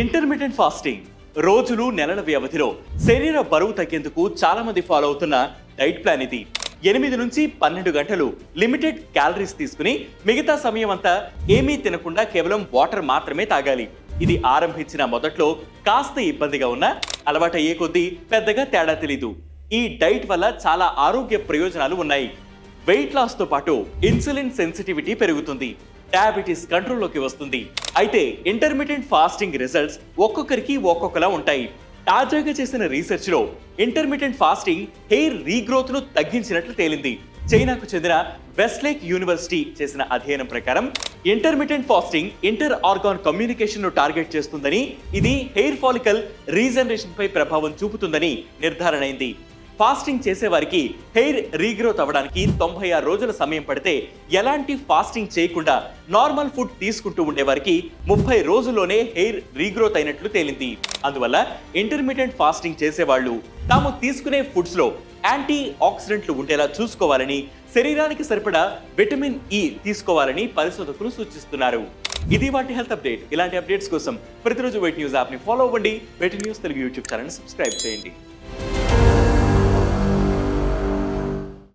Intermittent fasting రోజులు నెలల వ్యవధిలో శరీర బరువు తగ్గేందుకు చాలా మంది ఫాలో అవుతున్న డైట్ ప్లాన్ ఇది. 8 నుంచి 12 గంటలు లిమిటెడ్ క్యాలరీస్ తీసుకుని మిగతా సమయం అంతా ఏమీ తినకుండా కేవలం వాటర్ మాత్రమే తాగాలి. ఇది ఆరంభించిన మొదట్లో కాస్త ఇబ్బందిగా ఉన్నా అలవాటయ్యే కొద్దీ పెద్దగా తేడా తెలీదు. ఈ డైట్ వల్ల చాలా ఆరోగ్య ప్రయోజనాలు ఉన్నాయి. వెయిట్ లాస్ తో పాటు ఇన్సులిన్ సెన్సిటివిటీ పెరుగుతుంది, డయాబెటీస్ కంట్రోల్లోకి వస్తుంది. అయితే ఇంటర్మిటెంట్ ఫాస్టింగ్ రిజల్ట్స్ ఒక్కొక్కరికి ఒక్కొక్కలా ఉంటాయి. తాజాగా చేసిన రీసెర్చ్ లో ఇంటర్మిటెంట్ ఫాస్టింగ్ హెయిర్ రీగ్రోత్ ను తగ్గించినట్లు తేలింది. చైనాకు చెందిన వెస్ట్లేక్ యూనివర్సిటీ చేసిన అధ్యయనం ప్రకారం intermittent fasting inter organ communication ను టార్గెట్ చేస్తుందని, ఇది హెయిర్ ఫాలికల్ రీజనరేషన్ పై ప్రభావం చూపుతుందని నిర్ధారణ అయింది. ఫాస్టింగ్ చేసే వారికి హెయిర్ రీగ్రోత్ అవ్వడానికి 96 రోజుల సమయం పడితే, ఎలాంటి ఫాస్టింగ్ చేయకుండా నార్మల్ ఫుడ్ తీసుకుంటూ ఉండేవారికి 30 రోజుల్లోనే హెయిర్ రీగ్రోత్ అయినట్లు తేలింది. అందువల్ల ఇంటర్మిటెంట్ ఫాస్టింగ్ చేసేవాళ్ళు తాము తీసుకునే ఫుడ్స్ లో యాంటీ ఆక్సిడెంట్లు ఉండేలా చూసుకోవాలని, శరీరానికి సరిపడా విటమిన్ ఇ తీసుకోవాలని పరిశోధకులు సూచిస్తున్నారు. ఇది వాటి హెల్త్ అప్డేట్. ఇలాంటి అప్డేట్స్ కోసం ప్రతిరోజు వెయిట్ న్యూస్ యాప్ ని ఫాలో అవ్వండి. Wait News Telugu YouTube channel subscribe చేయండి.